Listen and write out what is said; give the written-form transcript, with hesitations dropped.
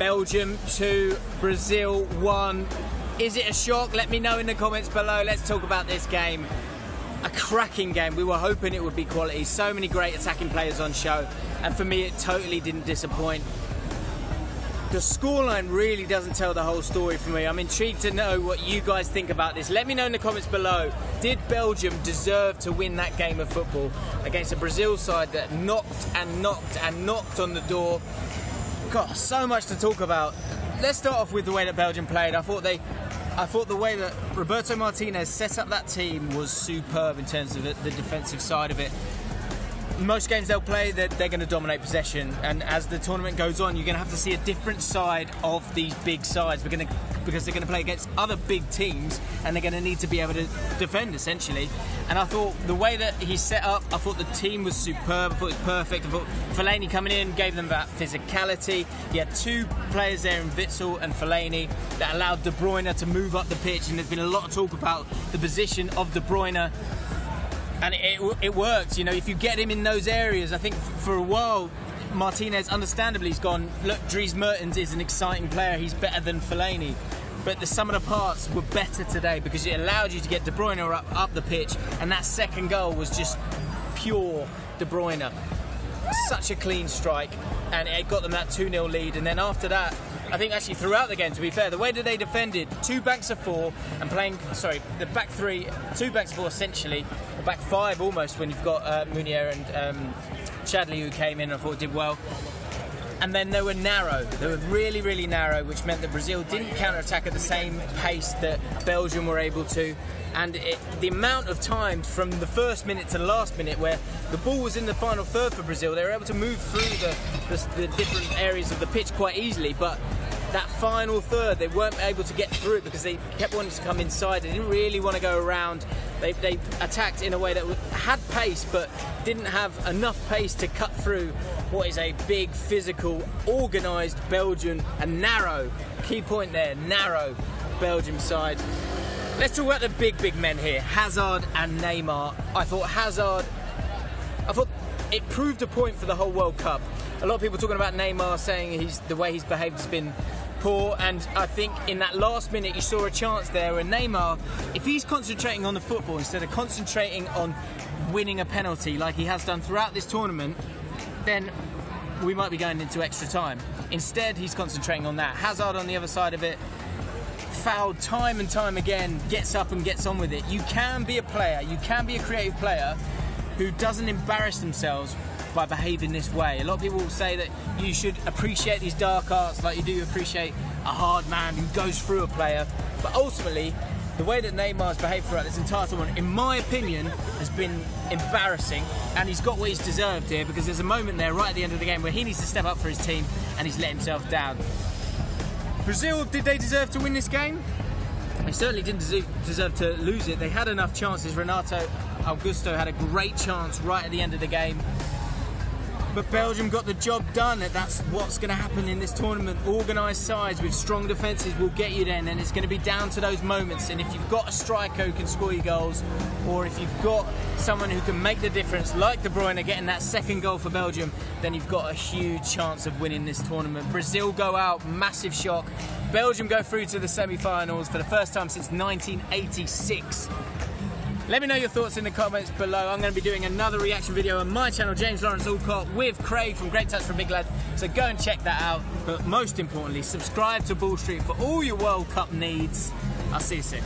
Belgium 2, Brazil 1. Is it a shock? Let me know in the comments below. Let's talk about this game. A cracking game. We were hoping it would be quality. So many great attacking players on show, and for me it totally didn't disappoint. The scoreline really doesn't tell the whole story for me. I'm intrigued to know what you guys think about this. Let me know in the comments below. Did Belgium deserve to win that game of football against a Brazil side that knocked and knocked and knocked on the door? God, so much to talk about. Let's start off with the way that Belgium played. I thought the way that Roberto Martinez set up that team was superb in terms of the defensive side of it. Most games they'll play, they're going to dominate possession, and as the tournament goes on, you're going to have to see a different side of these big sides. Because they're going to play against other big teams, and they're going to need to be able to defend, essentially. And I thought the way that he set up, I thought the team was superb. I thought it was perfect. I thought Fellaini coming in gave them that physicality. He had two players there in Witsel and Fellaini that allowed De Bruyne to move up the pitch, and there's been a lot of talk about the position of De Bruyne. And it works, you know, if you get him in those areas. I think for a while, Martinez, understandably, has gone, look, Dries Mertens is an exciting player, he's better than Fellaini. But the sum of the parts were better today because it allowed you to get De Bruyne up the pitch, and that second goal was just pure De Bruyne. Such a clean strike, and it got them that 2-0 lead. And then after that, I think actually throughout the game, to be fair, the way that they defended, two banks of four, and playing, the back three, two banks of four essentially, or back five almost, when you've got Meunier and Chadli who came in and I thought did well. And then they were narrow. They were really, really narrow, which meant that Brazil didn't counter-attack at the same pace that Belgium were able to. And the amount of times from the first minute to the last minute where the ball was in the final third for Brazil, they were able to move through the different areas of the pitch quite easily. But that final third, they weren't able to get through it because they kept wanting to come inside. They didn't really want to go around. They attacked in a way that had pace, but didn't have enough pace to cut through what is a big, physical, organised Belgian, and narrow, key point there, narrow Belgium side. Let's talk about the big men here, Hazard and Neymar. I thought it proved a point for the whole World Cup. A lot of people talking about Neymar, saying the way he's behaved has been poor, and I think in that last minute you saw a chance there where Neymar, if he's concentrating on the football instead of concentrating on winning a penalty like he has done throughout this tournament, then we might be going into extra time. Instead, he's concentrating on that. Hazard on the other side of it, fouled time and time again, gets up and gets on with it. You can be a player, you can be a creative player who doesn't embarrass themselves by behaving this way. A lot of people will say that you should appreciate these dark arts like you do appreciate a hard man who goes through a player. But ultimately, the way that Neymar's behaved throughout this entire tournament, in my opinion, has been embarrassing, and he's got what he's deserved here, because there's a moment there right at the end of the game where he needs to step up for his team and he's let himself down. Brazil, did they deserve to win this game? They certainly didn't deserve to lose it. They had enough chances. Renato Augusto had a great chance right at the end of the game. But Belgium got the job done. That's what's going to happen in this tournament. Organised sides with strong defences will get you there, and then it's going to be down to those moments. And if you've got a striker who can score you goals, or if you've got someone who can make the difference, like De Bruyne getting that second goal for Belgium, then you've got a huge chance of winning this tournament. Brazil go out, massive shock. Belgium go through to the semi-finals for the first time since 1986. Let me know your thoughts in the comments below. I'm going to be doing another reaction video on my channel, James Lawrence Alcott, with Craig from Great Touch for Big Lad. So go and check that out. But most importantly, subscribe to Ball Street for all your World Cup needs. I'll see you soon.